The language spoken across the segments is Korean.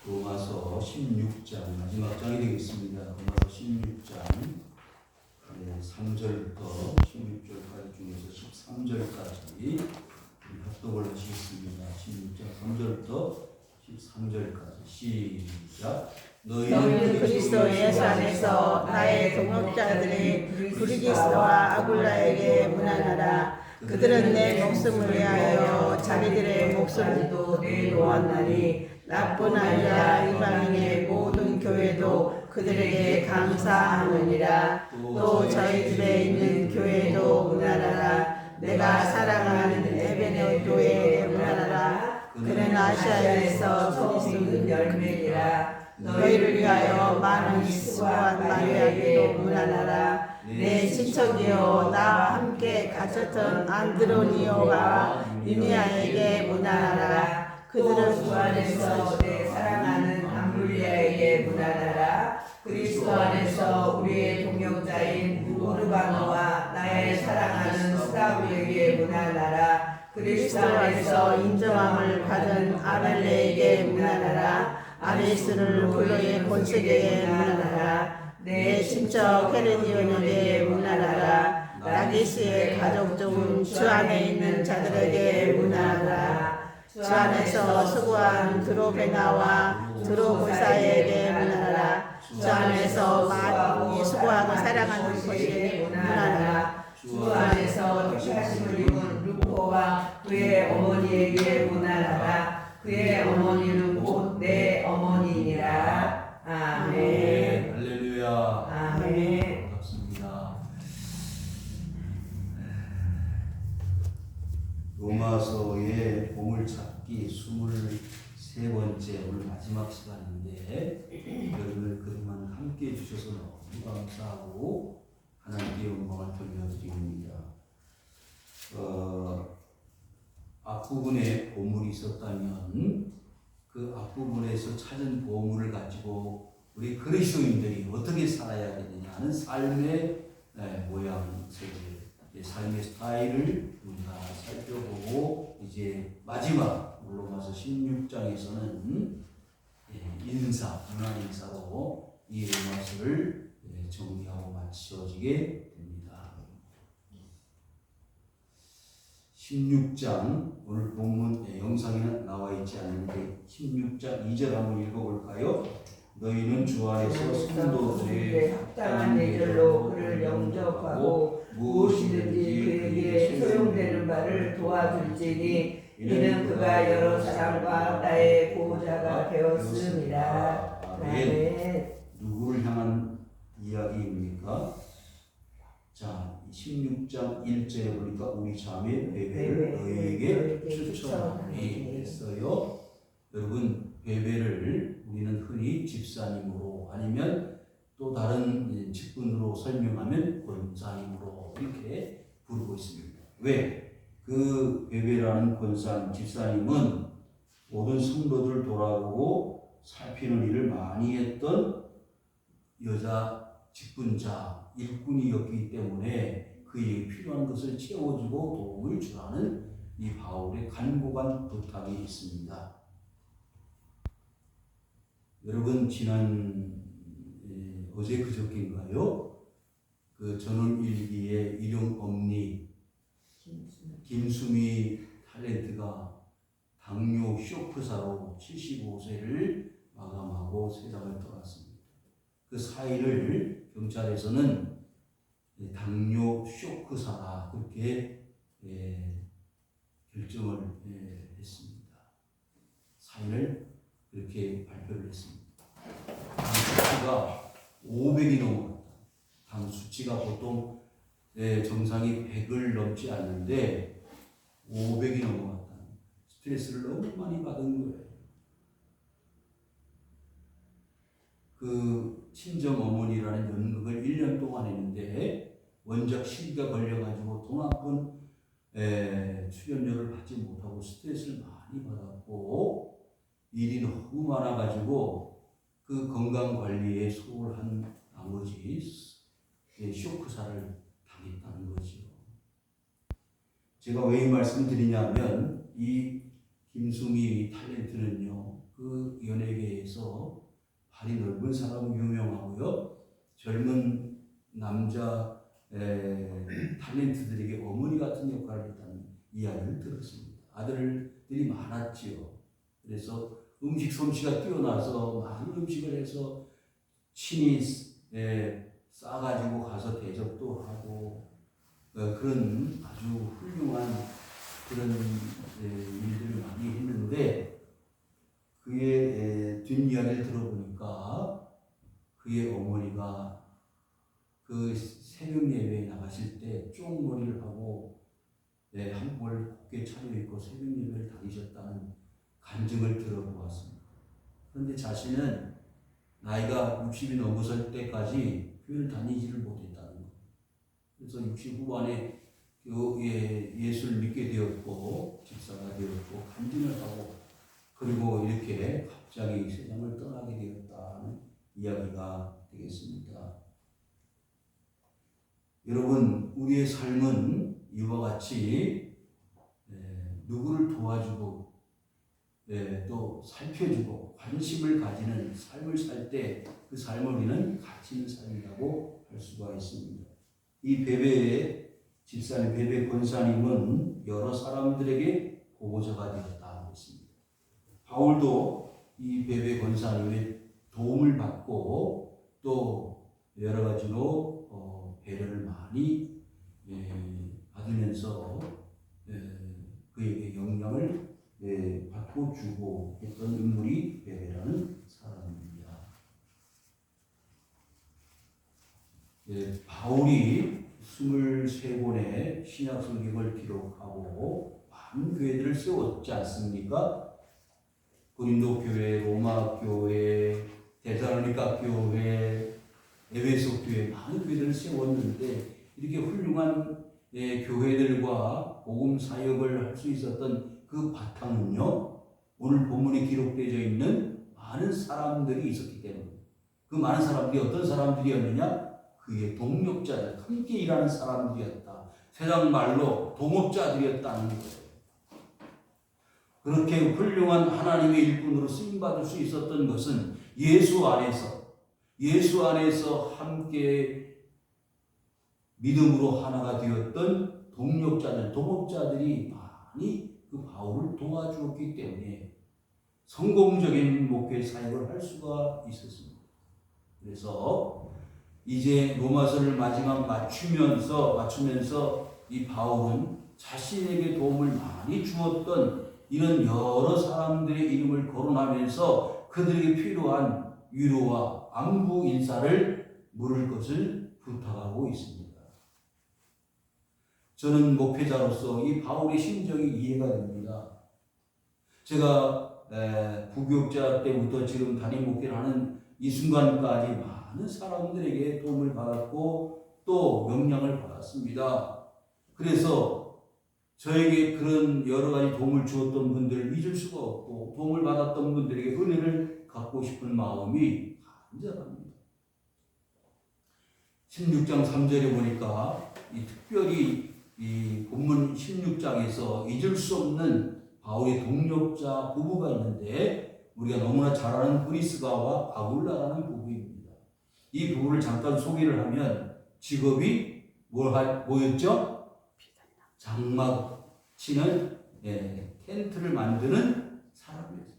로마서 16장 마지막 장이 되겠습니다. 로마서 16장 3절부터 16절까지 중에서 13절까지 합독을 하시겠습니다. 16장 3절부터 13절까지 시작. 너희는 그리스도 예수 안에서 나의 동역자들이 브리기스와 아굴라에게 문안하라. 그들은 내 목숨을 위하여 자기들의 목숨도 내놓았나니 나뿐 아니라 이방인의 모든 교회도 그들에게 감사하느니라. 또 저희 집에 있는 교회도 문안하라. 내가 사랑하는 에베네교회에 문안하라. 그는 아시아에서 그리스도 열매니라. 너희를 위하여 많은 수고한 마리아에게도 문안하라. 내 친척이요 나와 함께 갇혔던 안드로니오와 유니아에게 문안하라. 그들은 주 안에서 내 사랑하는 암블리아에게 문안하라. 그리스도 안에서 우리의 동역자인 우르바노와 나의 사랑하는 스라우에게 문안하라. 그리스도 안에서 인정함을 받은 아벨레에게 문안하라. 아리스를 블로의 본색에게 문안하라. 내 친척 헤르디온에게 문안하라. 나기스의 가족 중 주 안에 있는 자들에게 문안하라. 주 안에서 수고한 드로베나와 드로고사에게 문안하라. 주 안에서 많이 수고하고 사랑하는 것에게 문안하라. 주 안에서 택하심을 입은 루포와 그의 어머니에게 문안하라. 그의 어머니는 곧 내 어머니니라. 아멘. 할렐루야. 아멘. 반갑습니다. 로마서의 보물찾기 23번째 오늘 마지막 시간인데 여러분을 그동안 함께 해주셔서 너무 감사하고 하나님께 영광을 돌려드립니다. 앞부분에 보물이 있었다면 그 앞부분에서 찾은 보물을 가지고 우리 그리스도인들이 어떻게 살아야 되느냐 하는 삶의 모양, 삶의 스타일을 우리가 살펴보고 이제 마지막 로마서 16장에서는 인사, 문안 인사로 이 로마서를 정리하고 마쳐지게 됩니다. 16장 오늘 본문 영상에는 나와 있지 않는데 16장 2절 한번 읽어볼까요? 너희는 주 안에서 성도들의 합당한 예절로 그를 영접하고 무엇이든지 그에게 소용되는 바를 도와줄지니 이는 그가 여러 사람과 나의 보호자가 되었습니다. 아멘. 누구를 향한 이야기입니까? 자, 16장 1절에 보니까 우리 자매 베베를 너희에게 추천하니 했어요. 여러분, 베베를 우리는 흔히 집사님으로 아니면 또 다른 직분으로 설명하면 권사님으로 이렇게 부르고 있습니다. 왜? 그 베베라는 권사님, 집사님은 모든 성도들을 돌아보고 살피는 일을 많이 했던 여자 직분자, 일꾼이었기 때문에 그에게 필요한 것을 채워주고 도움을 주라는 이 바울의 간곡한 부탁이 있습니다. 여러분, 지난 어제 그저께인가요? 그 전원일기의 일용 엄니 김수미 탤런트가 당뇨 쇼크사로 75세를 마감하고 세상을 떠났습니다. 그 사의를 경찰에서는 당뇨 쇼크사라 그렇게 결정을 했습니다. 사의를 그렇게 발표를 했습니다. 당 수치가 500이 넘어갔다. 당 수치가 보통 정상이 100을 넘지 않는데 500이 넘어갔다. 스트레스를 너무 많이 받은 거예요. 그 친정 어머니라는 연극을 1년 동안 했는데 원작 시기가 걸려가지고 돈 한 푼 출연료를 받지 못하고 스트레스를 많이 받았고 일이 너무 많아가지고 그 건강관리에 소홀한 나머지 쇼크사를 당했다는 거죠. 제가 왜 이 말씀을 드리냐면 이 김수미 탤런트는요 그 연예계에서 다리 넓은 사람은 유명하고요. 젊은 남자 탤런트들에게 어머니 같은 역할을 했다는 이야기를 들었습니다. 아들들이 많았지요. 그래서 음식 솜씨가 뛰어나서 많은 음식을 해서 친히 싸가지고 가서 대접도 하고 그런 아주 훌륭한 그런 일들을 많이 했는데 그의 뒷이야기를 들어보니까 그의 어머니가 그 새벽 예배에 나가실 때 쪽머리를 하고 한복을 곱게 차려입고 새벽 예배를 다니셨다는 간증을 들어보았습니다. 그런데 자신은 나이가 60이 넘어설 때까지 교회를 다니지를 못했다는 것. 그래서 60 후반에 예수를 믿게 되었고 집사가 되었고 간증을 하고 그리고 이렇게 갑자기 세상을 떠나게 되었다는 이야기가 되겠습니다. 여러분, 우리의 삶은 이와 같이 누구를 도와주고 또 살펴주고 관심을 가지는 삶을 살 때 그 삶을 우리는 가치 있는 삶이라고 할 수가 있습니다. 이 베베의 집사님, 베베 권사님은 여러 사람들에게 보호자가 되었다고 했습니다. 바울도 이 베베 권사님의 도움을 받고 또 여러 가지로 배려를 많이 받으면서 그에게 영향을 받고 주고 했던 인물이 베베라는 사람입니다. 바울이 23권의 신약 성경을 기록하고 많은 교회들을 세웠지 않습니까? 고린도 교회, 로마 교회, 데살로니가 교회, 에베소 교회 많은 교회들을 세웠는데 이렇게 훌륭한 교회들과 복음 사역을 할 수 있었던 그 바탕은요, 오늘 본문에 기록되어 있는 많은 사람들이 있었기 때문에 그 많은 사람들이 어떤 사람들이었느냐? 그의 동력자들, 함께 일하는 사람들이었다. 세상 말로 동업자들이었다는 거예요. 그렇게 훌륭한 하나님의 일꾼으로 쓰임받을 수 있었던 것은 예수 안에서 함께 믿음으로 하나가 되었던 동력자들, 동업자들이 많이 그 바울을 도와주었기 때문에 성공적인 목회 사역을 할 수가 있었습니다. 그래서 이제 로마서를 마지막 맞추면서 이 바울은 자신에게 도움을 많이 주었던 이런 여러 사람들의 이름을 거론하면서 그들에게 필요한 위로와 안부 인사를 물을 것을 부탁하고 있습니다. 저는 목회자로서 이 바울의 심정이 이해가 됩니다. 제가 부교육자 때부터 지금 담임 목회를 하는 이 순간까지 많은 사람들에게 도움을 받았고 또 영향을 받았습니다. 그래서 저에게 그런 여러 가지 도움을 주었던 분들을 잊을 수가 없고 도움을 받았던 분들에게 은혜를 갚고 싶은 마음이 간절합니다. 16장 3절에 보니까 특별히 이 본문 16장에서 잊을 수 없는 바울의 동력자 부부가 있는데 우리가 너무나 잘 아는 브리스가와 아굴라라는 부부입니다. 이 부부를 잠깐 소개를 하면 직업이 뭐였죠? 장막 치는 텐트를 만드는 사람이었어요.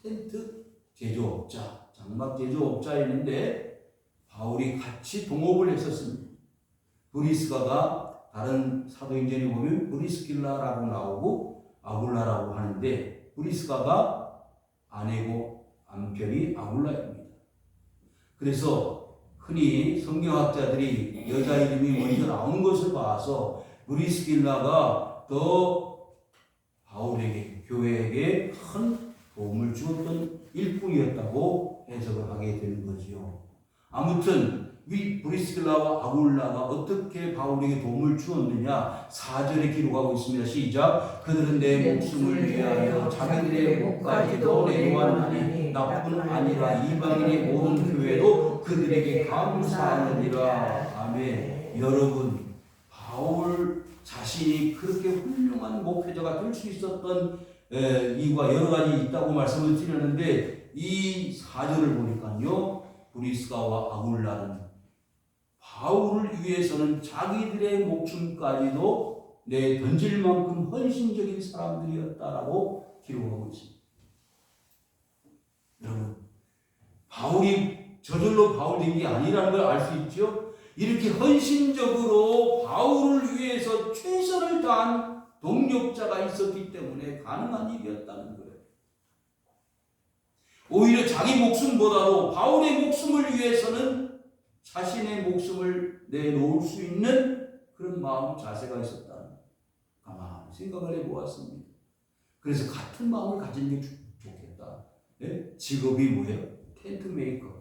텐트 제조업자, 장막 제조업자였는데 바울이 같이 동업을 했었습니다. 브리스가가 다른 사도행전에 보면 브리스길라라고 나오고 아굴라라고 하는데 브리스가가 아내고 남편이 아굴라입니다. 그래서 흔히 성경학자들이 여자 이름이 먼저 나오는 것을 봐서 브리스길라가 더 바울에게 교회에게 큰 도움을 주었던 일꾼이었다고 해석을 하게 되는 거지요. 아무튼 이 브리스길라와 아굴라가 어떻게 바울에게 도움을 주었느냐 4절에 기록하고 있습니다. 시작. 그들은 내 목숨을 위하여 자기들의 목까지도 내놓았나니 나뿐 아니라 이방인의 모든 교회도 그들에게 감사하느니라. 아멘. 여러분, 바울 자신이 그렇게 훌륭한 목회자가 될 수 있었던 이유가 여러 가지 있다고 말씀을 드렸는데 이 4절을 보니까요. 브리스가와 아굴라는 바울을 위해서는 자기들의 목숨까지도 던질 만큼 헌신적인 사람들이었다라고 기록하고 있습니다. 여러분, 바울이 저절로 바울 된 게 아니라는 걸 알 수 있죠. 이렇게 헌신적으로 바울을 위해서 최선을 다한 동력자가 있었기 때문에 가능한 일이었다는 거예요. 오히려 자기 목숨보다도 바울의 목숨을 위해서는 자신의 목숨을 내놓을 수 있는 그런 마음 자세가 있었다는 가만히 생각을 해보았습니다. 그래서 같은 마음을 가진 게 좋겠다. 네? 직업이 뭐예요? 텐트 메이커.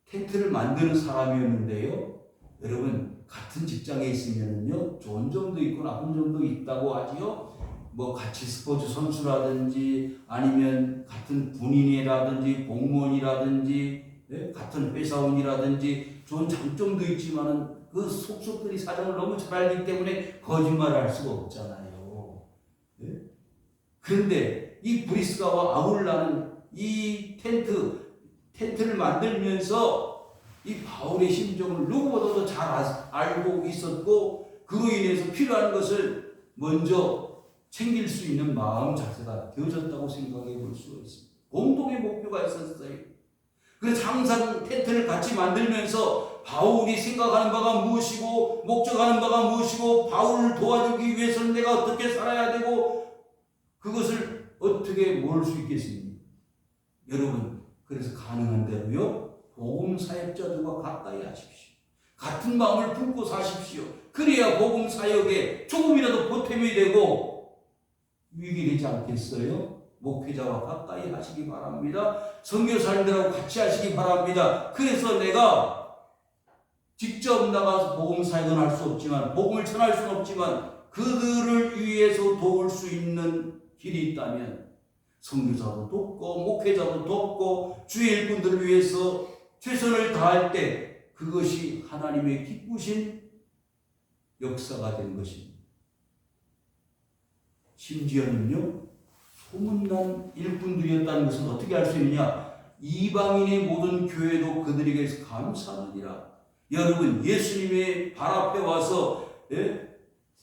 텐트를 만드는 사람이었는데요. 여러분, 같은 직장에 있으면요, 좋은 점도 있고 나쁜 점도 있다고 하지요. 뭐 같이 스포츠 선수라든지 아니면 같은 군인이라든지 공무원이라든지 같은 회사원이라든지 좋은 장점도 있지만은 그 속속들이 사정을 너무 잘 알기 때문에 거짓말을 할 수가 없잖아요. 그런데 이 브리스가와 아굴라는 이 텐트를 만들면서 이 바울의 심정을 누구보다도 잘 알고 있었고 그로 인해서 필요한 것을 먼저 챙길 수 있는 마음 자세가 되어졌다고 생각해 볼 수가 있습니다. 공동의 목표가 있었어요. 그래서 항상 텐트를 같이 만들면서 바울이 생각하는 바가 무엇이고 목적하는 바가 무엇이고 바울을 도와주기 위해서는 내가 어떻게 살아야 되고 그것을 어떻게 모을 수 있겠습니까? 여러분, 그래서 가능한 대로요 복음 사역자들과 가까이 하십시오. 같은 마음을 품고 사십시오. 그래야 복음 사역에 조금이라도 보탬이 되고 유익이 되지 않겠어요? 목회자와 가까이 하시기 바랍니다. 선교사님들하고 같이 하시기 바랍니다. 그래서 내가 직접 나가서 복음 사역은 할 수 없지만 복음을 전할 수는 없지만 그들을 위해서 도울 수 있는 길이 있다면 선교사도 돕고 목회자도 돕고 주의 일꾼들을 위해서 최선을 다할 때 그것이 하나님의 기쁘신 역사가 되는 것입니다. 심지어는요, 소문난 일꾼들이었다는 것은 어떻게 알 수 있느냐? 이방인의 모든 교회도 그들에게서 감사하느니라. 여러분, 예수님의 발 앞에 와서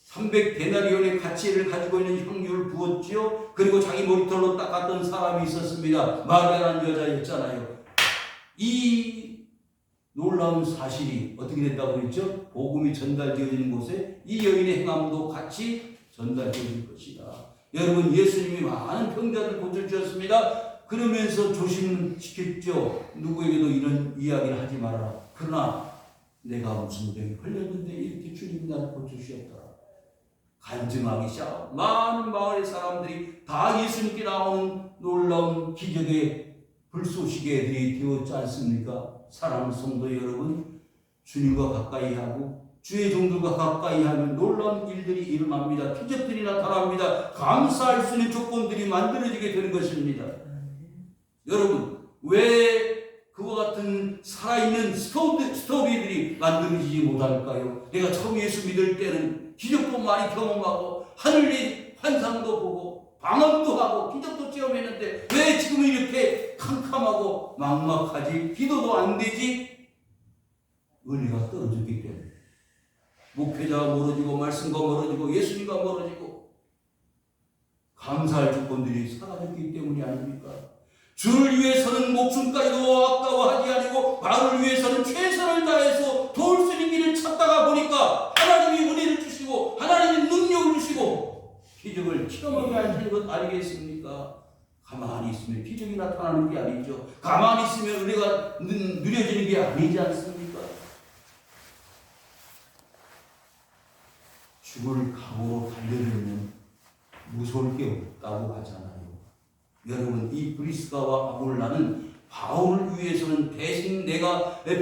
300데나리온의 가치를 가지고 있는 향유를 부었지요. 그리고 자기 머리털로 닦았던 사람이 있었습니다. 마리아라는 여자였잖아요. 이 놀라운 사실이 어떻게 된다고 했죠? 복음이 전달되어지는 곳에 이 여인의 행함도 같이 전달되어질 것이다. 여러분, 예수님이 많은 병자를 고쳐주셨습니다. 그러면서 조심시켰죠. 누구에게도 이런 이야기를 하지 말아라. 그러나 내가 무슨 병이 걸렸는데 이렇게 주님이 나를 고쳐주셨더라. 간증하기 시작. 많은 마을의 사람들이 다 예수님께 나오는 놀라운 기적의 불쏘시개들이 되었지 않습니까? 사랑하는 성도 여러분, 주님과 가까이 하고 주의 종들과 가까이 하면 놀라운 일들이 일어납니다. 기적들이 나타납니다. 감사할 수 있는 조건들이 만들어지게 되는 것입니다. 여러분, 왜 그와 같은 살아있는 스토리들이 만들어지지 못할까요? 내가 처음 예수 믿을 때는 기적도 많이 경험하고 하늘의 환상도 보고 방언도 하고 기적도 체험했는데 왜 지금 이렇게 캄캄하고 막막하지? 기도도 안 되지? 은혜가 떨어졌기 때문에 목회자가 멀어지고 말씀과 멀어지고 예수님과 멀어지고 감사할 조건들이 사라졌기 때문이 아닙니까? 주를 위해서는 목숨까지도 아까워하지 아니고 바울을 위해서는 최선을 다해서 도울 수 있는 길을 찾다가 보니까 하나님이 은혜를 주시고 하나님이 능력을 주시고 기적을 체험하게 하시는 것 아니겠습니까? 가만히 있으면 기적이 나타나는 게 아니죠. 가만히 있으면 은혜가 누려지는 게 아니지 않습니까? 죽을 각오로 달려들면 무서울 게 없다고 하잖아요. 여러분, 이 브리스가와 아굴라는 바울을 위해서는 대신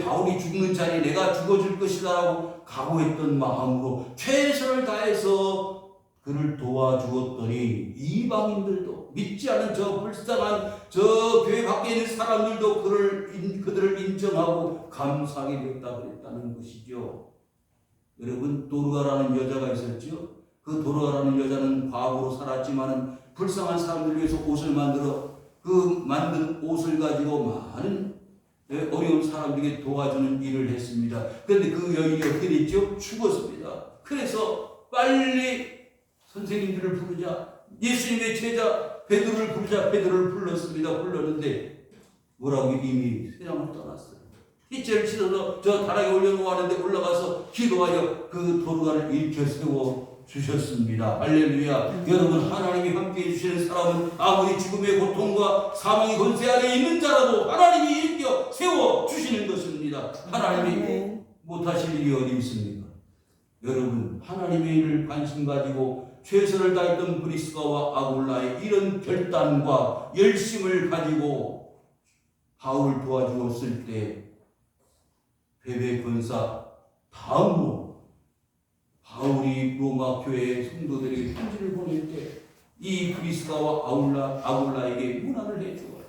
바울이 죽는 자리에 내가 죽어줄 것이다라고 각오했던 마음으로 최선을 다해서 그를 도와주었더니 이방인들도 믿지 않은 저 불쌍한 저 교회 밖에 있는 사람들도 그들을 인정하고 감사하게 되었다 그랬다는 것이죠. 여러분, 도르가라는 여자가 있었죠. 그 도르가라는 여자는 과부로 살았지만은 불쌍한 사람들 위해서 옷을 만들어 그 만든 옷을 가지고 많은 어려운 사람들에게 도와주는 일을 했습니다. 그런데 그 여인이 어떻게 됐죠? 죽었습니다. 그래서 빨리 선생님들을 부르자, 예수님의 제자 베드로를 부르자, 베드로를 불렀습니다. 불렀는데 뭐라고? 이미 세상을 떠났어요. 이째를 씻어서 저 다락에 올려놓고 하는데 올라가서 기도하여 그 도르가를 일으켜 세워 주셨습니다. 할렐루야. 여러분, 하나님이 함께해 주시는 사람은 아무리 죽음의 고통과 사망의 권세 아래 있는 자라도 하나님이 일으켜 세워 주시는 것입니다. 하나님이 못하실 일이 어디 있습니까? 여러분, 하나님의 일을 관심 가지고 최선을 다했던 브리스가와 아굴라의 이런 결단과 열심을 가지고 바울을 도와주었을 때 베베 권사 다음으로 바울이 로마 교회의 성도들에게 편지를 보낼 때 이 브리스가와 아굴라에게 문안을 해주어요.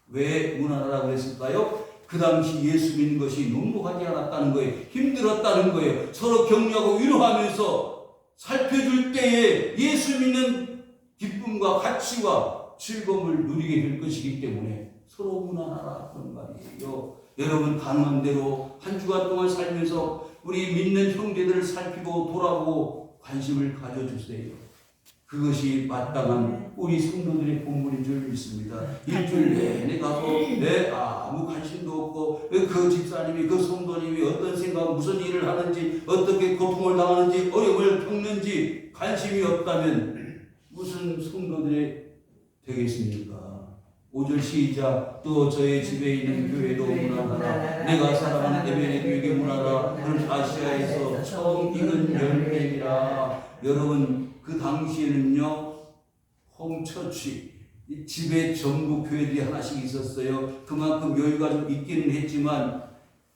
왜 문안하라고 했을까요? 그 당시 예수 믿는 것이 녹록하지 않았다는 거예요. 힘들었다는 거예요. 서로 격려하고 위로하면서 살펴줄 때에 예수 믿는 기쁨과 가치와 즐거움을 누리게 될 것이기 때문에 서로 문안하라 그런 말이에요. 여러분, 가능한 대로 한 주간 동안 살면서 우리 믿는 형제들을 살피고 돌아보고 관심을 가져주세요. 그것이 마땅한 우리 성도들의 본분인 줄 믿습니다. 일주일 내내 가서 아무 관심도 없고 그 집사님이 그 성도님이 어떤 생각, 무슨 일을 하는지, 어떻게 고통을 당하는지, 어려움을 겪는지 관심이 없다면 무슨 성도들이 되겠습니까? 5절 시작. 또 저의 집에 있는 교회도 문안하라. 내가 사랑하는 에베네도에게 문안하라. 그는 아시아에서 처음 익은 열매이라. 여러분, 그 당시에는요, 홈처치, 집에 전부 교회들이 하나씩 있었어요. 그만큼 여유가 좀 있기는 했지만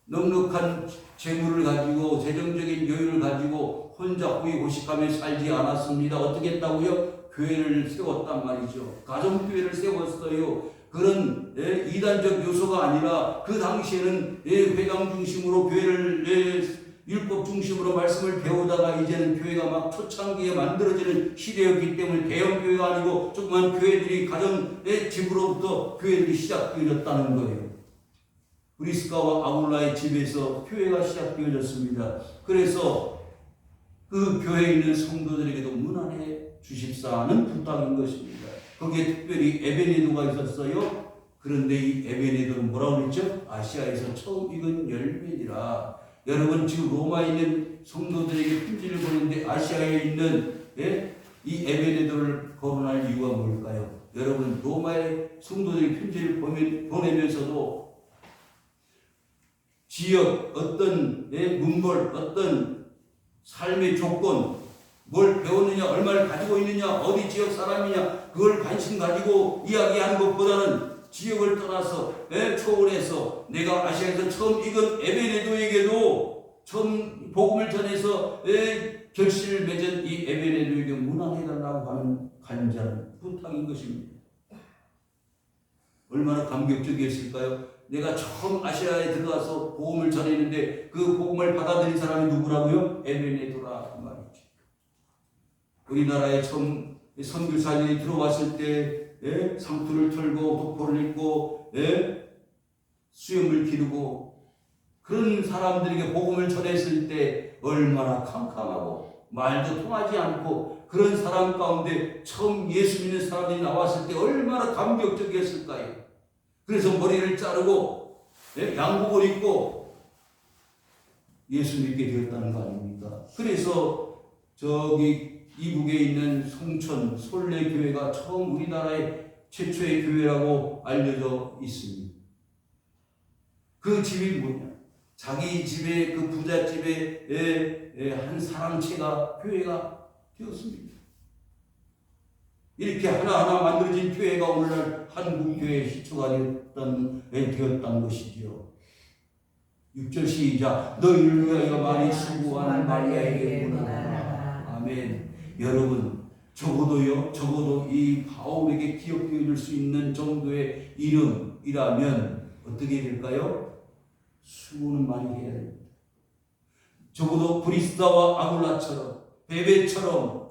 넉넉한 재물을 가지고, 재정적인 여유를 가지고 혼자 호의호식하며 살지 않았습니다. 어떻게 했다고요? 교회를 세웠단 말이죠. 가정교회를 세웠어요. 그런 이단적 요소가 아니라 그 당시에는 회당 중심으로 교회를 율법 중심으로 말씀을 배우다가 이제는 교회가 막 초창기에 만들어지는 시대였기 때문에 대형 교회가 아니고 조그만 교회들이 가정의 집으로부터 교회들이 시작되어졌다는 거예요. 브리스가와 아굴라의 집에서 교회가 시작되어졌습니다. 그래서 그 교회에 있는 성도들에게도 문안해 주십사는 부탁인 것입니다. 거기에 특별히 에베네도가 있었어요. 그런데 이 에베네도는 뭐라고 그랬죠? 아시아에서 처음 익은 열매니라. 여러분, 지금 로마에 있는 성도들에게 편지를 보내는데 아시아에 있는 이 에베네도를 거론할 이유가 뭘까요? 여러분, 로마의 성도들이 편지를 보내면서도 지역, 어떤 문벌, 어떤 삶의 조건, 뭘 배웠느냐, 얼마를 가지고 있느냐, 어디 지역 사람이냐, 그걸 관심 가지고 이야기하는 것보다는 지역을 떠나서 초월해서 내가 아시아에서 처음 익은 에베네도에게도 처음 복음을 전해서 결실을 맺은 이 에베네도에게 문안해달라고 하는 간절한 부탁인 것입니다. 얼마나 감격적이었을까요? 내가 처음 아시아에 들어가서 복음을 전했는데 그 복음을 받아들인 사람이 누구라고요? 에베네도라 그 말이죠. 우리나라에 처음 선교사들이 들어왔을 때 상투를 털고 도포를 입고 수염을 기르고 그런 사람들에게 복음을 전했을 때 얼마나 캄캄하고 말도 통하지 않고 그런 사람 가운데 처음 예수 믿는 사람들이 나왔을 때 얼마나 감격적이었을까요? 그래서 머리를 자르고 양복을 입고 예수 믿게 되었다는 거 아닙니까? 그래서 저기 이북에 있는 송천 솔레교회가 처음 우리나라의 최초의 교회라고 알려져 있습니다. 그 집이 뭐냐? 자기 집에 그 부잣집에 한 사람체가 교회가 되었습니다. 이렇게 하나하나 만들어진 교회가 오늘날 한국교회의 시초가 되었다는 것이지요. 6절 시작. 너희를 위하여 많이 수고하는 마리아에게 문안하라. 아멘. 여러분, 적어도 이 바울에게 기억되어 줄 수 있는 정도의 이름이라면 어떻게 될까요? 수고는 많이 해야 됩니다. 적어도 브리스다와 아굴라처럼 베베처럼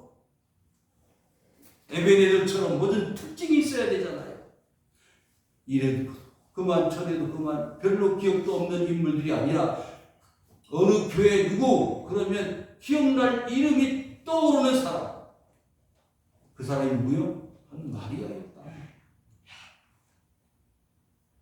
에베네더처럼 모든 특징이 있어야 되잖아요. 이래도 그만 저래도 그만 별로 기억도 없는 인물들이 아니라 어느 교회 누구 그러면 기억날 이름이 떠오르는 사람. 그 사람이 누구요? 한 마리아였다.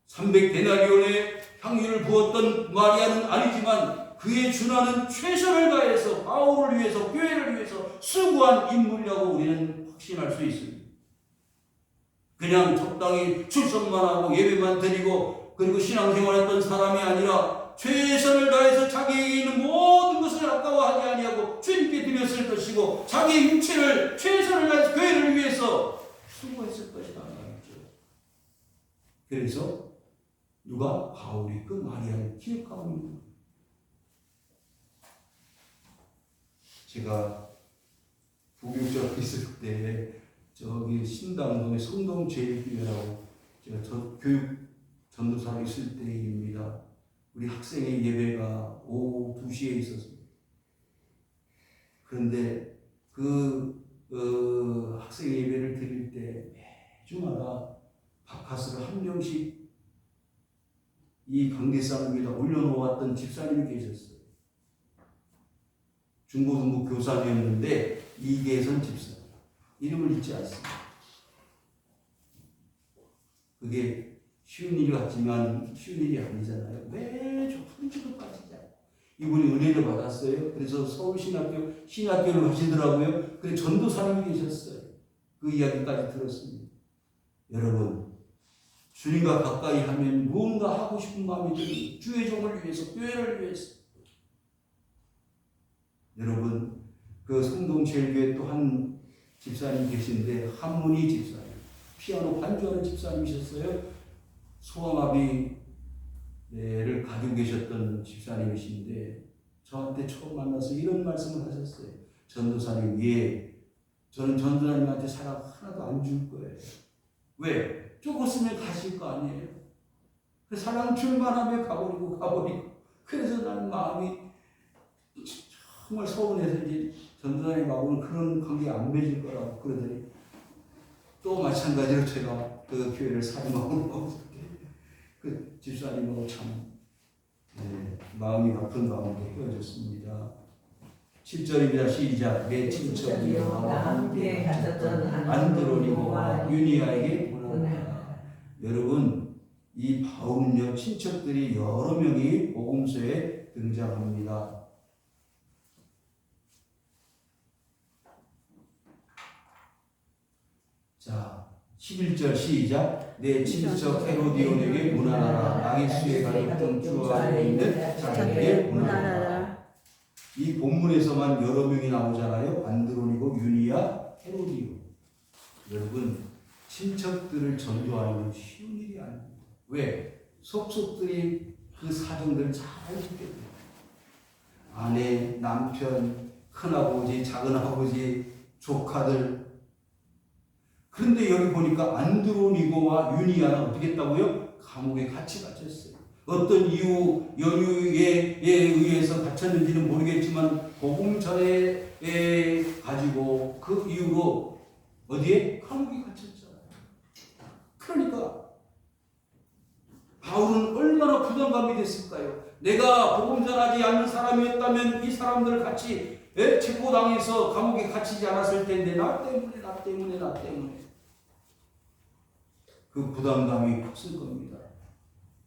300데나리온의 향유를 부었던 마리아는 아니지만 그의 준하는 최선을 다해서 바울을 위해서 교회를 위해서 수고한 인물이라고 우리는 확신할 수 있습니다. 그냥 적당히 출석만 하고 예배만 드리고 그리고 신앙생활했던 사람이 아니라 최선을 다해서 자기에게 있는 모든 것을 아까워하지 아니하고 주님께 드렸을 것이고 자기의 육체를 최선을 다해서 교회를 위해서 수고했을 것이다 말이죠. 그래서 누가 바울이 그 마리아를 기억하고 있는 거예요. 제가 부교육자로 있을 때 저기 신당동에 성동제일교회라고 제가 교육 전도사로 있을 때입니다. 우리 학생의 예배가 오후 2시에 있었습니다. 그런데 학생의 예배를 드릴 때 매주마다 바카스를 한 명씩 이 강대상 위에다 올려놓았던 집사님이 계셨어요. 중고등부 교사님이었는데 이계선 집사. 이름을 잊지 않습니다. 그게 쉬운 일 같지만 쉬운 일이 아니잖아요. 매주 흠집을 빠지잖아요. 이분이 은혜를 받았어요. 그래서 신학교를 가시더라고요. 그래서 전도사님이 계셨어요. 그 이야기까지 들었습니다. 여러분, 주님과 가까이 하면 무언가 하고 싶은 마음이 드는 주의 종을 위해서, 교회를 위해서. 여러분, 그 성동제일교회 또 한 집사님 계신데 한문희 집사님, 피아노 반주하는 집사님이셨어요. 소아마비를 가지고 계셨던 집사님이신데 저한테 처음 만나서 이런 말씀을 하셨어요. 전도사님, 저는 전도사님한테 사랑 하나도 안 줄 거예요. 왜? 죽었으면 가실 거 아니에요. 사랑 줄만 하면 가버리고 그래서 나는 마음이 정말 서운해서 이제 전도사님하고는 그런 관계 안 맺을 거라고 그러더니 또 마찬가지로 제가 그 교회를 사임하고 그 집사님하고 참 마음이 아픈 가운데 헤어졌습니다. 7절입니다. 시작. 내 친척이여 나와 함께 갔었던 안드로니고와 유니아에게 보내라. 여러분, 이 바울은요 친척들이 여러 명이 복음서에 등장합니다. 자, 11절 시작. 내 친척 헤로디온에게 문안하라. 나기수의 가족중 주 안에 있는 자에게 문안하라. 이 본문에서만 여러 명이 나오잖아요. 안드로니고, 유니아, 헤로디온. 여러분, 친척들을 전도하는 건 쉬운 일이 아닙니다. 왜? 속속들이 그 사정들을 잘 알기 때문에. 아내, 남편, 큰아버지, 작은아버지, 조카들. 그런데 여기 보니까 안드로니고와 유니아는 어떻게 했다고요? 감옥에 같이 갇혔어요. 어떤 연유에 의해서 갇혔는지는 모르겠지만 복음 전에 가지고 그 이후로 어디에? 감옥에 갇혔잖아요. 그러니까 바울은 얼마나 부담감이 됐을까요? 내가 복음 전하지 않는 사람이었다면 이 사람들 같이 체포당해서 감옥에 갇히지 않았을 텐데 나 때문에 그 부담감이 컸을 겁니다.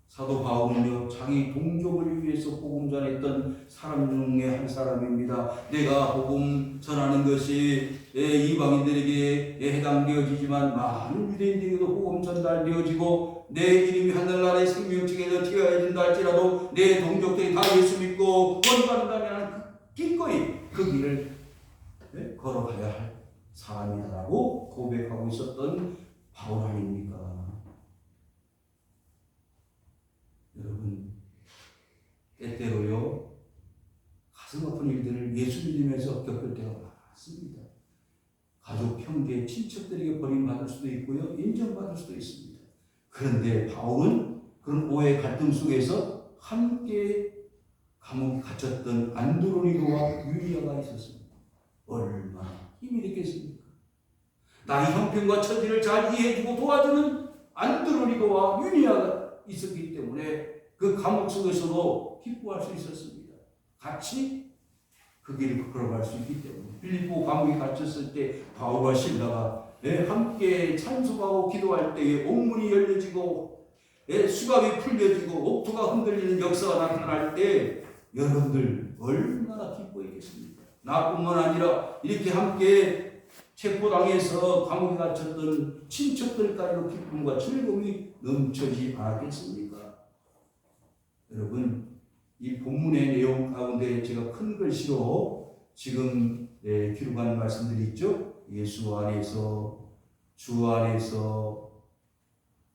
사도 바울은요 자기 동족을 위해서 복음 전했던 사람 중에 한 사람입니다. 내가 복음 전하는 것이 이방인들에게 해당되어지지만 많은 유대인들에게도 복음 전달되어지고 내 이름이 하늘나라의 생명책에서 튀어야된다 할지라도 내 동족들이 다 예수 믿고 구원받는다면 기꺼이 그 길을 걸어가야 할 사람이다라고 고백하고 있었던 바울 아닙니까? 여러분, 때때로요 가슴 아픈 일들을 예수 믿으면서 겪을 때가 많습니다. 가족, 형제, 친척들에게 버림받을 수도 있고요 인정받을 수도 있습니다. 그런데 바울은 그런 오해 갈등 속에서 함께 감옥에 갇혔던 안드로니고와 유니아가 있었습니다. 얼마나 힘이 됐겠습니까? 나의 형편과 처지를 잘 이해해주고 도와주는 안드로니고와 유니아가 있었기 때문에 그 감옥 속에서도 기뻐할 수 있었습니다. 같이 그 길을 걸어갈 수 있기 때문에. 빌립보 감옥에 갇혔을 때 바울과 실라가 함께 찬송하고 기도할 때에 옥문이 열려지고 수갑이 풀려지고 옥토가 흔들리는 역사가 나타날 때 여러분들 얼마나 기뻐했겠습니까? 나뿐만 아니라 이렇게 함께 체포당해서 감옥에 갇혔던 친척들까지도 기쁨과 즐거움이 넘쳐지 않았겠습니까? 여러분, 이 본문의 내용 가운데 제가 큰 글씨로 지금 기록한 말씀들이 있죠. 예수 안에서, 주 안에서,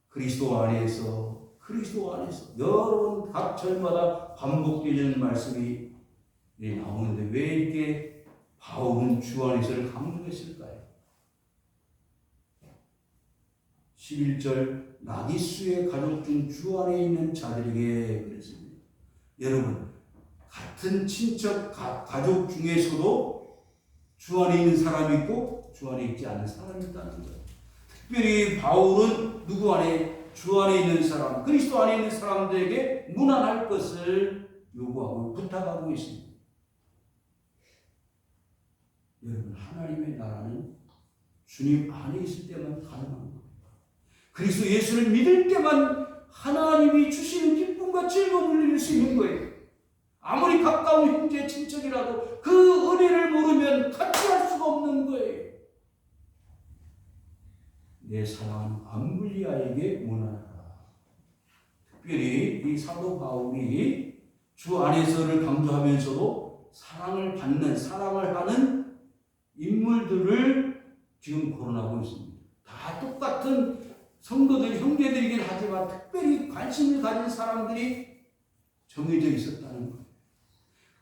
그리스도 안에서, 그리스도 안에서 여러 번 각 절마다 반복되는 말씀이 나오는데 왜 이렇게 바울은 주 안에서를 강조했을까요? 11절 나기수의 가족 중 주 안에 있는 자들에게 그랬습니다. 여러분, 같은 친척 가족 중에서도 주 안에 있는 사람이 있고 주 안에 있지 않은 사람이 있다는 거예요. 특별히 바울은 누구 안에? 주 안에 있는 사람, 그리스도 안에 있는 사람들에게 문안할 것을 요구하고 부탁하고 있습니다. 여러분, 하나님의 나라는 주님 안에 있을 때만 가능한 겁니다. 그리스도 예수를 믿을 때만 하나님이 주시는 기쁨과 즐거움을 누릴 수 있는 거예요. 아무리 가까운 형제 친척이라도 그 은혜를 모르면 같이 할 수가 없는 거예요. 내 사랑하는 암블리아에게 문안하라. 특별히 이 사도 바울이 주 안에서를 강조하면서도 사랑을 받는, 사랑을 하는 인물들을 지금 거론하고 있습니다. 다 똑같은 성도들, 형제들이긴 하지만 특별히 관심을 가진 사람들이 정해져 있었다는 거예요.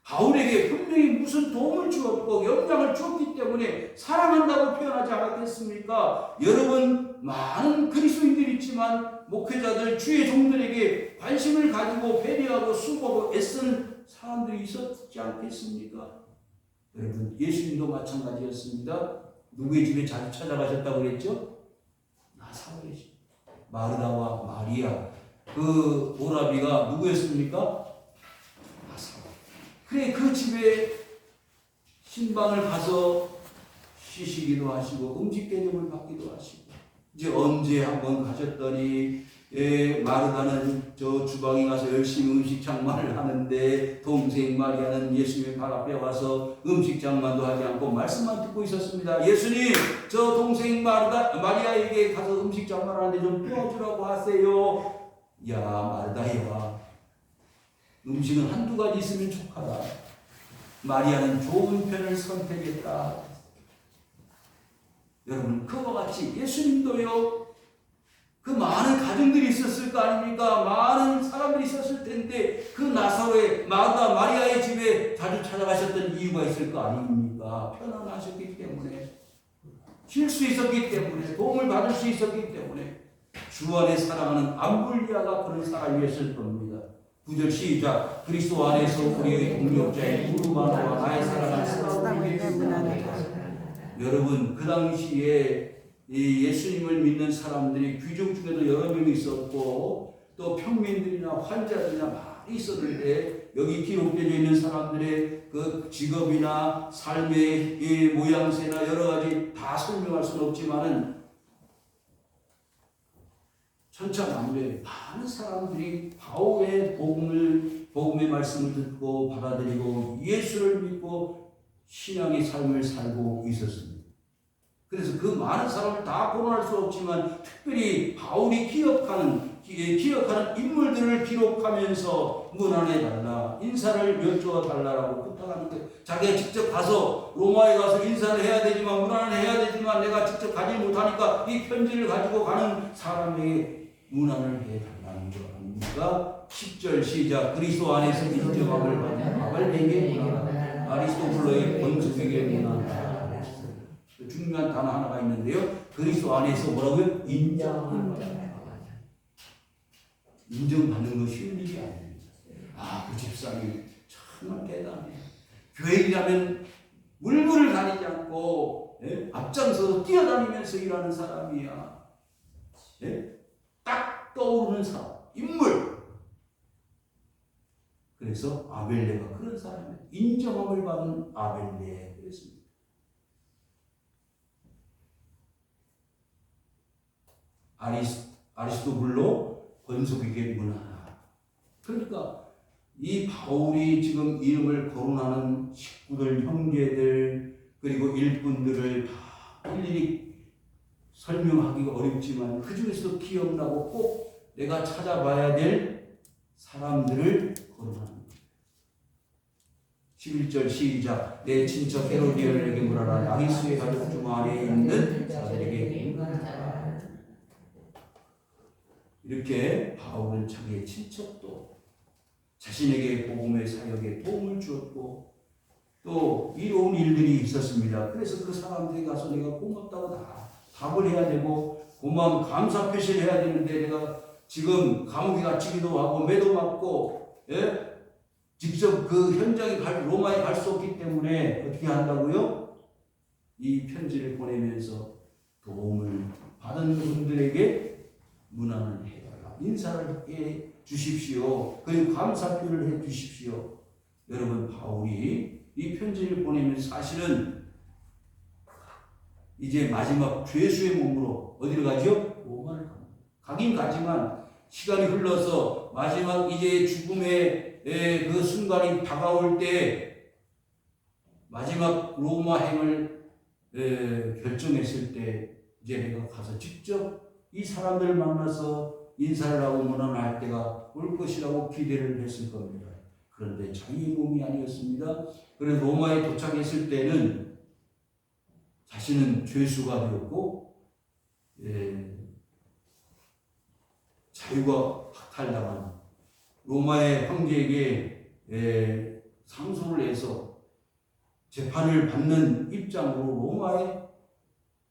바울에게 분명히 무슨 도움을 주었고 영향을 주었기 때문에 사랑한다고 표현하지 않았겠습니까? 여러분, 많은 그리스도인들이 있지만 목회자들, 주의 종들에게 관심을 가지고 배려하고 수고하고 애쓰는 사람들이 있었지 않겠습니까? 여러분, 예수님도 마찬가지였습니다. 누구의 집에 자주 찾아가셨다고 그랬죠? 나사로의 집. 마르다와 마리아, 그 오라비가 누구였습니까? 나사로. 그래, 그 집에 신방을 가서 쉬시기도 하시고 음식 대접을 받기도 하시고, 이제 언제 한번 가셨더니 마르다는 저 주방에 가서 열심히 음식 장만을 하는데 동생 마리아는 예수님의 발 앞에 와서 음식 장만도 하지 않고 말씀만 듣고 있었습니다. 예수님, 저 동생 마리아에게 가서 음식 장만하는데 좀 도와주라고 하세요. 야, 마르다야, 음식은 한두 가지 있으면 족하다. 마리아는 좋은 편을 선택했다. 여러분, 그와 같이 예수님도요, 그 많은 가정들이 있었을 거 아닙니까? 많은 사람들이 있었을 텐데 그 나사로의 마르다 마리아의 집에 자주 찾아가셨던 이유가 있을 거 아닙니까? 편안하셨기 때문에, 쉴 수 있었기 때문에, 도움을 받을 수 있었기 때문에. 주 안에 사랑하는 암블리아가 그런 사람이었을 겁니다. 9절 시작. 그리스도 안에서 우리의 동력자의 무르마노와 나의 사랑하는 사랑에게 문안하라. 여러분, 그 당시에 이 예수님을 믿는 사람들이 귀족 중에도 여러 명이 있었고 또 평민들이나 환자들이나 많이 있었는데, 여기 기록되어 있는 사람들의 그 직업이나 삶의 이 모양새나 여러 가지 다 설명할 수는 없지만은 천차만별 많은 사람들이 바울의 복음의 말씀을 듣고 받아들이고 예수를 믿고 신앙의 삶을 살고 있었습니다. 그래서 그 많은 사람을 다 거론할 수 없지만 특별히 바울이 기억하는 인물들을 기록하면서 문안해달라, 인사를 여쭈어달라고 부탁하는 거예요. 자기가 직접 가서 로마에 가서 인사를 해야 되지만, 문안을 해야 되지만 내가 직접 가지 못하니까 이 편지를 가지고 가는 사람에게 문안을 해달라는 거 아닙니까? 10절 시작. 그리스도 안에서 인정함을 받는 바벨에게 문안하라. 아리스토블로의 본석에게 문안하라. 중요한 단어 하나가 있는데요. 그리스도 안에서 뭐라고요? 인정받는 거 쉬운 일이 아닙니다. 아, 그 집사님 정말 대단해요. 교회이라면 물불을 가리지 않고 앞장서서 뛰어다니면서 일하는 사람이야. 예? 딱 떠오르는 사람, 인물. 그래서 아벨레가 그런 사람이에요. 인정함을 받은 아벨레 그랬습니다. 아리스토블로 권속에게 문하라. 그러니까 이 바울이 지금 이름을 거론하는 식구들, 형제들, 그리고 일꾼들을 다 일일이 설명하기가 어렵지만 그 중에서도 기억나고 꼭 내가 찾아봐야 될 사람들을 거론합니다. 11절 시작. 내 친척 헤로디언에게 물어라. 나히스의 가족 중 안에 있는 자들에게 물어라. 이렇게 바울은 자기의 친척도 자신에게 복음의 사역에 도움을 주었고 또 이로운 일들이 있었습니다. 그래서 그 사람들이 가서 내가 고맙다고 다 답을 해야 되고 고마움 감사 표시를 해야 되는데 내가 지금 감옥에 갇히기도 하고 매도 맞고 직접 그 현장에 로마에 갈 수 없기 때문에 어떻게 한다고요? 이 편지를 보내면서 도움을 받은 분들에게 문안을 해달라. 인사를 해 주십시오. 그리고 감사표를 해 주십시오. 여러분 바울이 이 편지를 보내면서 사실은 이제 마지막 죄수의 몸으로 어디로 가죠? 로마를 갑니다. 가긴 가지만 시간이 흘러서 마지막 이제 죽음의 그 순간이 다가올 때 마지막 로마행을 결정했을 때 이제 내가 가서 직접 이 사람들을 만나서 인사를 하고 문안을 할 때가 올 것이라고 기대를 했을 겁니다. 그런데 자기의 몸이 아니었습니다. 그래서 로마에 도착했을 때는 자신은 죄수가 되었고 자유가 박탈당한 로마의 황제에게 상소를 해서 재판을 받는 입장으로 로마의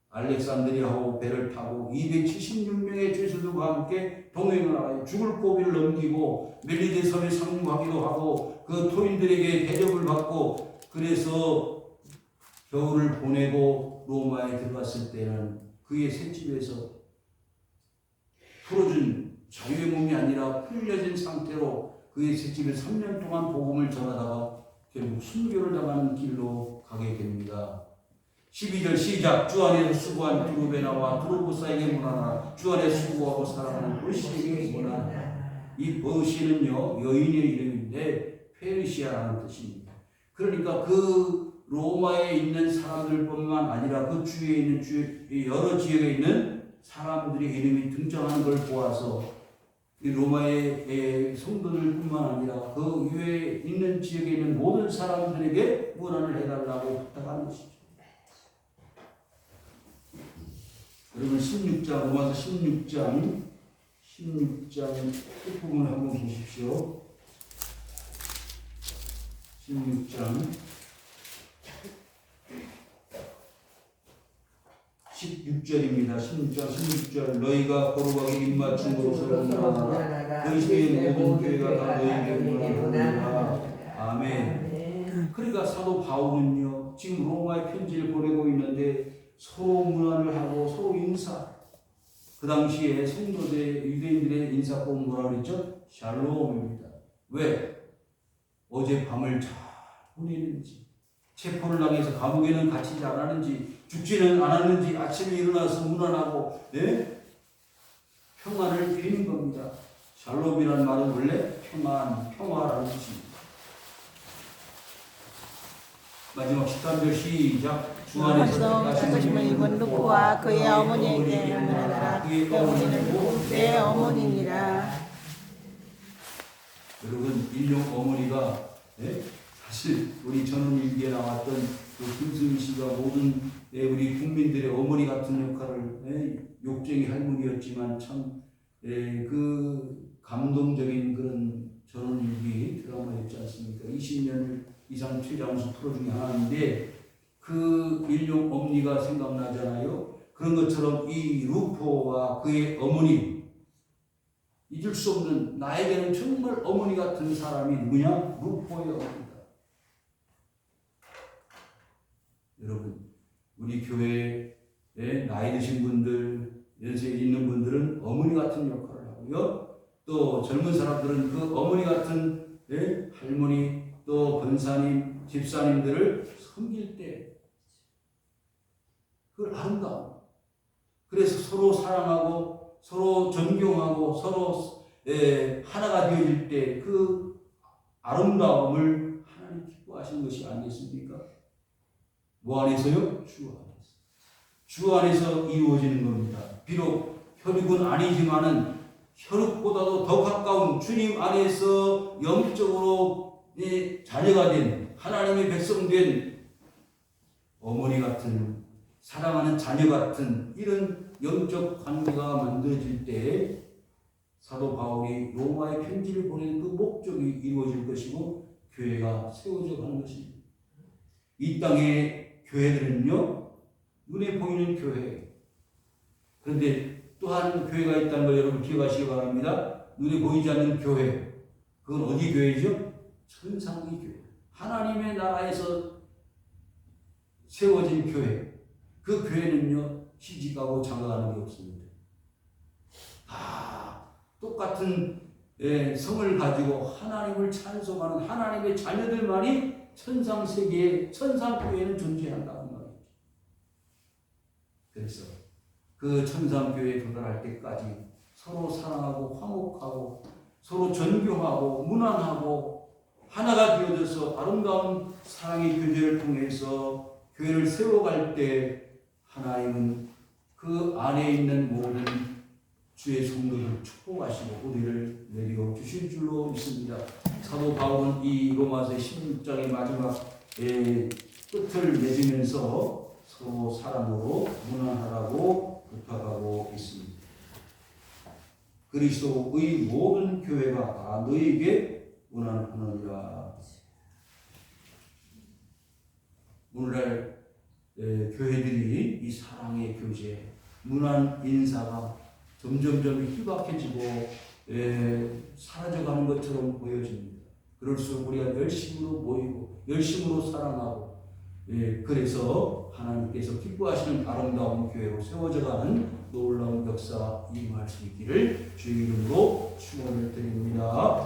알렉산드리아하고 배를 타고 276명의 죄수들과 함께 동행을 하여 죽을 고비를 넘기고 멜리데 섬에 상륙하기도 하고 그 토인들에게 대접을 받고 그래서 겨울을 보내고 로마에 들어갔을 때는 그의 셋집에서 풀어준 자유의 몸이 아니라 풀려진 상태로 그의 셋집에 3년 동안 복음을 전하다가 결국 순교를 당하는 길로 가게 됩니다. 12절 시작. 주 안에서 수고한 두루베나와 두루부사에게 문하라. 주 안에 수고하고 살아가는 버시에게 문하라. 이 버시는요 여인의 이름인데 페르시아라는 뜻입니다. 그러니까 그 로마에 있는 사람들뿐만 아니라 그 주위에 있는 여러 지역에 있는 사람들의 이름이 등장하는 걸 보아서 이 로마의 성도들뿐만 아니라 그 위에 있는 지역에 있는 모든 사람들에게 문안을 해달라고 부탁하는 것이죠. 여러분 16장 로마서 16장 끝부분을 한번 보십시오. 16장 16절입니다. 16절 너희가 거룩하게 입맞춤으로써 문안하라. 너희 모든 교회가 다 너희에게 문안하라. 아멘. 그러니까 사도 바울은요 지금 로마에 편지를 보내고 있는데 서로 문안을 하고 서로 인사. 그 당시에 성도들 유대인들의 인사법은 뭐라 그랬죠? 샬롬입니다. 왜? 어젯밤을 잘 보내는지 체포를 당해서 감옥에는 갇히지 않았는지 죽지는 않았는지 아침에 일어나서 문안하고 평안을 비는 겁니다. 샬롬이라는 말은 원래 평화라는 뜻입니다. 마지막 13절 시작. 주 안에서 택하심을 입은 루크와 그의 어머니에게 문안하라. 그의 어머니는 내 어머니니라. 여러분 일용 어머니가 사실 우리 전원일기에 나왔던 그 김수미 씨가 모든 우리 국민들의 어머니 같은 역할을 욕쟁이 할머니였지만 참 그 감동적인 그런 전원일기 드라마였지 않습니까? 20년 이상 최장수 프로 중에 하나인데 그 일용 어머니가 생각나잖아요. 그런 것처럼 이 루포와 그의 어머니 잊을 수 없는 나에게는 정말 어머니 같은 사람이 누구냐? 루포의 어머니다. 여러분 우리 교회에 나이 드신 분들, 연세 있는 분들은 어머니 같은 역할을 하고요. 또 젊은 사람들은 그 어머니 같은 할머니 또 권사님, 집사님들을 섬길 때 그걸 아름다워. 그래서 서로 사랑하고 서로 존경하고 서로 하나가 되어질 때 그 아름다움을 하나님 기뻐하시는 것이 아니겠습니까? 뭐 안에서요? 주 안에서. 주 안에서 이루어지는 겁니다. 비록 혈육은 아니지만은 혈육보다도 더 가까운 주님 안에서 영적으로 자녀가 된 하나님의 백성 된 어머니 같은 사랑하는 자녀 같은 이런 영적 관계가 만들어질 때 사도 바울이 로마에 편지를 보내는 그 목적이 이루어질 것이고 교회가 세워져 가는 것입니다. 이 땅의 교회들은요, 눈에 보이는 교회. 그런데 또한 교회가 있다는 걸 여러분 기억하시기 바랍니다. 눈에 보이지 않는 교회. 그건 어디 교회죠? 천상의 교회. 하나님의 나라에서 세워진 교회. 그 교회는요, 시집가고 장가가는 게 없습니다. 다 똑같은 성을 가지고 하나님을 찬송하는 하나님의 자녀들만이 천상 세계에 천상 교회는 존재한다고 말이죠. 그래서 그 천상 교회에 도달할 때까지 서로 사랑하고 화목하고 서로 존경하고 문안하고 하나가 되어져서 아름다운 사랑의 교제를 통해서 교회를 세워갈 때 하나님은 그 안에 있는 모든 주의 성도를 축복하시고 우리를 내려 주실 줄로 믿습니다. 사도 바울은 이 로마서 16장의 마지막 끝을 맺으면서 서로 사랑으로 문안하라고 부탁하고 있습니다. 그리스도의 모든 교회가 다 너희에게 문안하느니라. 오늘날 교회들이 이 사랑의 교제, 문안 인사가 점점점 희박해지고 사라져가는 것처럼 보여집니다. 그럴수록 우리가 열심으로 모이고 열심으로 사랑하고 그래서 하나님께서 기뻐하시는 아름다운 교회로 세워져가는 놀라운 역사 임할 수 있기를 주의 이름으로 축원을 드립니다.